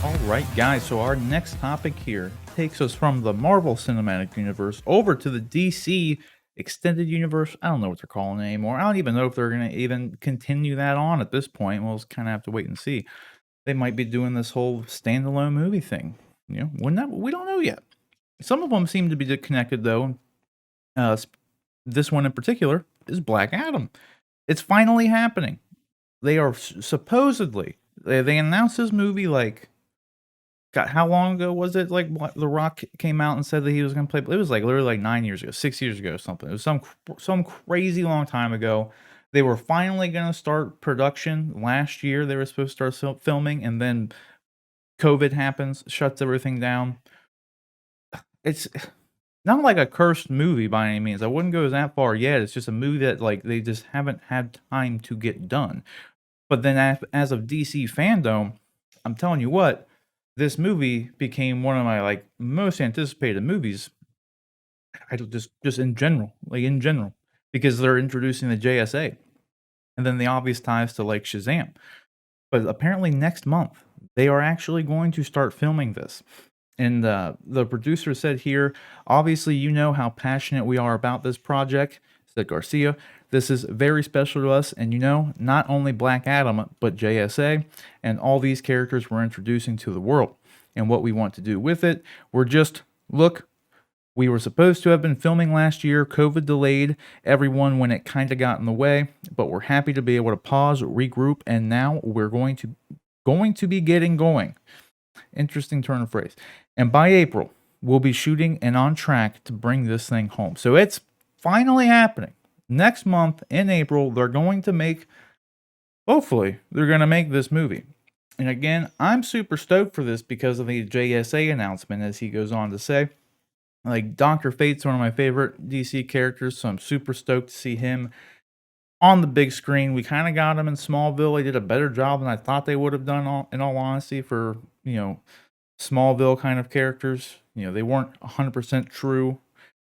All right, guys. So our next topic here takes us from the Marvel Cinematic Universe over to the DC Extended Universe. I don't know what they're calling it anymore. I don't even know if they're going to even continue that on at this point. We'll just kind of have to wait and see. They might be doing this whole standalone movie thing. We don't know yet. Some of them seem to be connected, though. This one in particular is Black Adam. It's finally happening. They are supposedly they announced this movie like God, how long ago was it? Like, what, The Rock came out and said that he was going to play. It was like literally like 9 years ago, 6 years ago, or something. It was some crazy long time ago. They were finally going to start production last year. They were supposed to start filming, and then COVID happens, shuts everything down. It's not like a cursed movie by any means. I wouldn't go that far yet. It's just a movie that like they just haven't had time to get done. But then as of DC fandom, I'm telling you what, this movie became one of my like most anticipated movies. I don't just in general, because they're introducing the JSA, and then the obvious ties to like Shazam. But apparently next month they are actually going to start filming this. And the producer said here, obviously, you know how passionate we are about this project, said Garcia. This is very special to us. And not only Black Adam, but JSA and all these characters we're introducing to the world and what we want to do with it. We were supposed to have been filming last year. COVID delayed everyone when it kind of got in the way, but we're happy to be able to pause, regroup, and now we're going to be getting going. Interesting turn of phrase. And by April, we'll be shooting and on track to bring this thing home. So it's finally happening. Next month in April, hopefully, they're going to make this movie. And again, I'm super stoked for this because of the JSA announcement, as he goes on to say. Like, Dr. Fate's one of my favorite DC characters, so I'm super stoked to see him on the big screen. We kind of got him in Smallville. They did a better job than I thought they would have done, in all honesty, for, Smallville kind of characters. They weren't 100% true.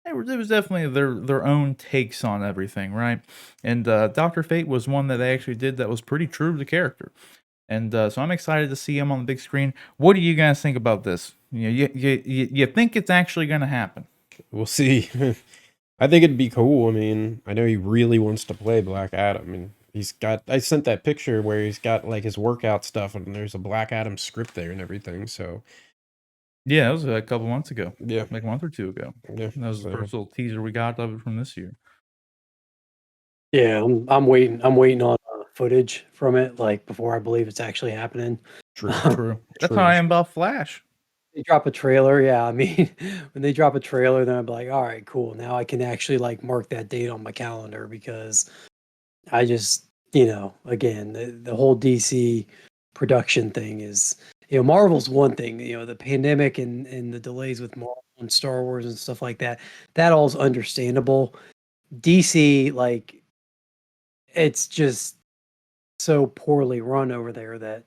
It was definitely their own takes on everything, right? And Dr. Fate was one that they actually did that was pretty true to the character. And so I'm excited to see him on the big screen. What do you guys think about this? You think it's actually going to happen? We'll see. I think it'd be cool. I mean, I know he really wants to play Black Adam, and I sent that picture where he's got like his workout stuff, and there's a Black Adam script there and everything. So Yeah, that was a couple months ago. yeah, Like a month or two ago. yeah. That was the first little teaser we got of it from this year. Yeah, I'm waiting. I'm waiting on footage from it, like before I believe it's actually happening. True. True. That's how I am about Flash. They drop a trailer, yeah. I mean, when they drop a trailer, then I'm like, all right, cool. Now I can actually like mark that date on my calendar because I just, again, the whole DC production thing is, Marvel's one thing. The pandemic and the delays with Marvel and Star Wars and stuff like that. That all's understandable. DC, like, it's just so poorly run over there that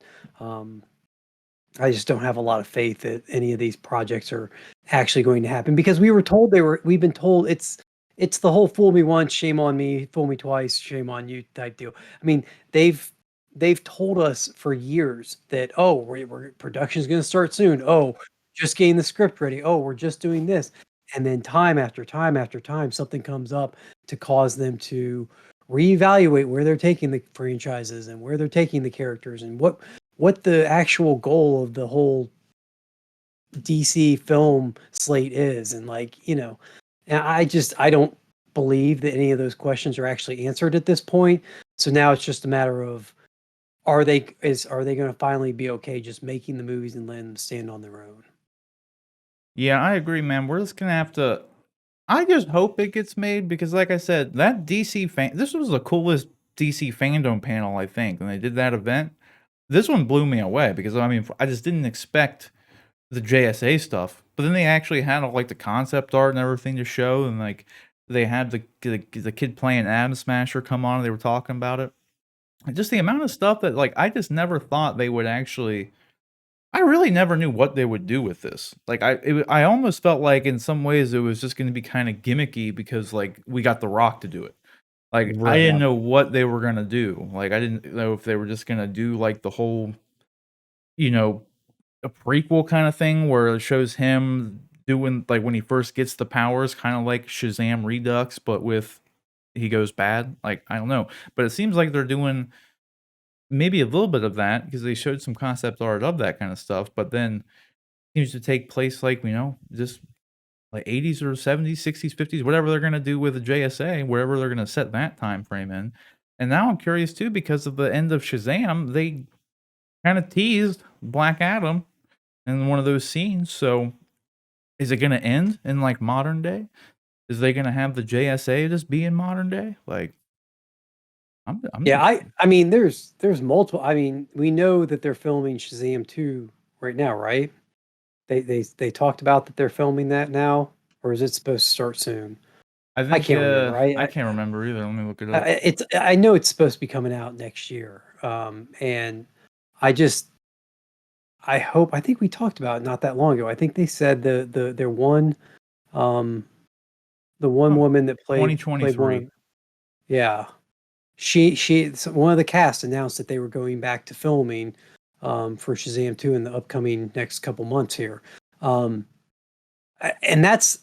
I just don't have a lot of faith that any of these projects are actually going to happen because we've been told it's the whole fool me once, shame on me, fool me twice, shame on you type deal. I mean, they've told us for years that, oh, we're production's going to start soon. Oh, just getting the script ready. Oh, we're just doing this. And then time after time after time, something comes up to cause them to reevaluate where they're taking the franchises and where they're taking the characters and what the actual goal of the whole DC film slate is. And and I don't believe that any of those questions are actually answered at this point. So now it's just a matter of are they going to finally be okay just making the movies and letting them stand on their own? Yeah, I agree, man. We're just gonna have to. I just hope it gets made because, like I said, that DC fan. This was the coolest DC fandom panel, I think, when they did that event. This one blew me away because I mean, I just didn't expect the JSA stuff, but then they actually had all like the concept art and everything to show, and like they had the kid playing Atom Smasher come on, and they were talking about it. And just the amount of stuff that like I just never thought they would actually. I really never knew what they would do with this. Like I almost felt like in some ways it was just going to be kind of gimmicky because like we got The Rock to do it. Like I Right. didn't know what they were gonna do. Like I didn't know if they were just gonna do like the whole, you know, a prequel kind of thing where it shows him doing like when he first gets the powers, kind of like Shazam Redux, but with he goes bad. Like I don't know, but it seems like they're doing maybe a little bit of that because they showed some concept art of that kind of stuff, but then seems to take place like just like 80s or 70s, 60s, 50s, whatever they're gonna do with the JSA, wherever they're gonna set that time frame in. And now I'm curious too because of the end of Shazam, they kind of teased Black Adam in one of those scenes. So is it gonna end in like modern day? Is they gonna have the JSA just be in modern day? Like I'm Yeah, interested. I mean, there's multiple. I mean, we know that they're filming Shazam 2 right now, right? They talked about that they're filming that now, or is it supposed to start soon? I I think can't remember. I can't remember either. Let me look it up. I know it's supposed to be coming out next year. And I just I think we talked about it not that long ago. I think they said their one the one Oh, woman that played 2023. one. Yeah. One of the cast announced that they were going back to filming for Shazam 2 in the upcoming next couple months here. And that's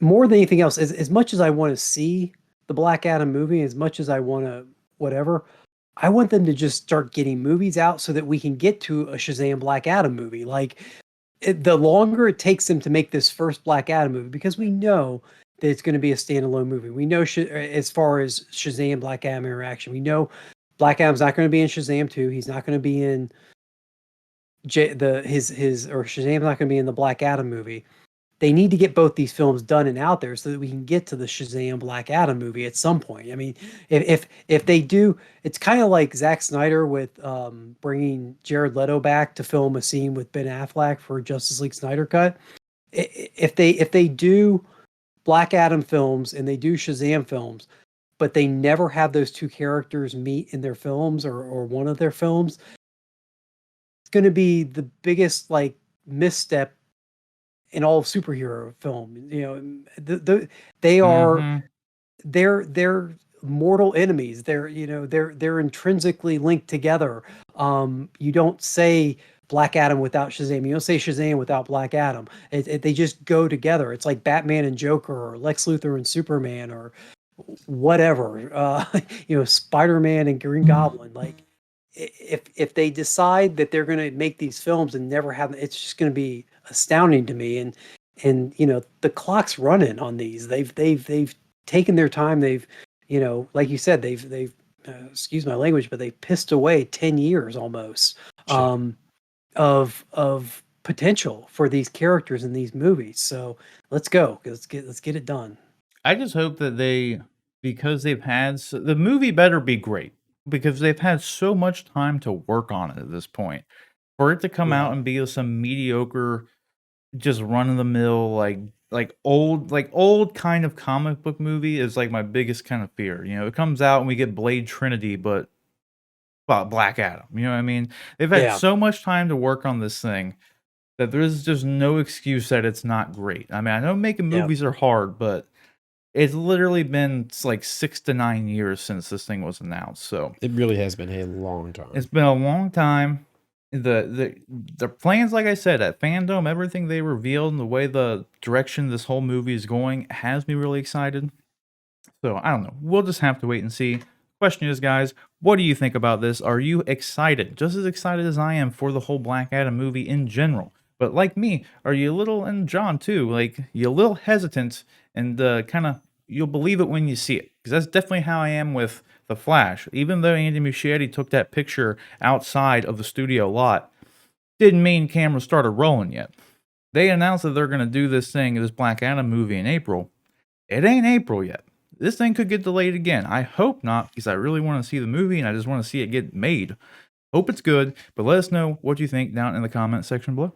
more than anything else, as much as I want to see the Black Adam movie, as much as I want to whatever, I want them to just start getting movies out so that we can get to a Shazam Black Adam movie. Like the longer it takes them to make this first Black Adam movie, because we know that it's going to be a standalone movie. We know as far as Shazam Black Adam interaction, we know Black Adam's not going to be in Shazam 2. He's not going to be in Shazam's not going to be in the Black Adam movie. They need to get both these films done and out there so that we can get to the Shazam Black Adam movie at some point. I mean, if they do, it's kind of like Zack Snyder with bringing Jared Leto back to film a scene with Ben Affleck for Justice League Snyder Cut. If they do Black Adam films and they do Shazam films, but they never have those two characters meet in their films or one of their films, it's going to be the biggest like misstep in all of superhero film. You know, they are Mhm. they're mortal enemies. They're intrinsically linked together. You don't say Black Adam without Shazam. You don't say Shazam without Black Adam. They just go together. It's like Batman and Joker, or Lex Luthor and Superman, or whatever. Spider-Man and Green Goblin. Like if they decide that they're going to make these films and never have, it's just going to be astounding to me. And the clock's running on these. They've taken their time. They've like you said, they've excuse my language, but they pissed away 10 years almost of potential for these characters in these movies. So let's go. Let's get it done. I just hope that because they've had the movie better be great because they've had so much time to work on it at this point. For it to come Yeah. out and be some mediocre, just run of the mill, like old kind of comic book movie is like my biggest kind of fear. It comes out and we get Blade Trinity, but Black Adam. You know what I mean? They've had Yeah. so much time to work on this thing that there's just no excuse that it's not great. I mean, I know making Yeah. movies are hard, but it's literally been like 6 to 9 years since this thing was announced, so It really has been a long time. it's been a long time. The plans, like I said, at Fandom, everything they revealed and the way the direction this whole movie is going has me really excited. So I don't know. We'll just have to wait and see. Question is, guys, what do you think about this? Are you excited? Just as excited as I am for the whole Black Adam movie in general. But like me, are you a little, and John too, like you a little hesitant and kind of you'll believe it when you see it? Because that's definitely how I am with The Flash. Even though Andy Muschietti took that picture outside of the studio lot, didn't mean cameras started rolling yet. They announced that they're going to do this Black Adam movie in April. It ain't April yet. This thing could get delayed again. I hope not, because I really want to see the movie and I just want to see it get made. Hope it's good, but let us know what you think down in the comment section below.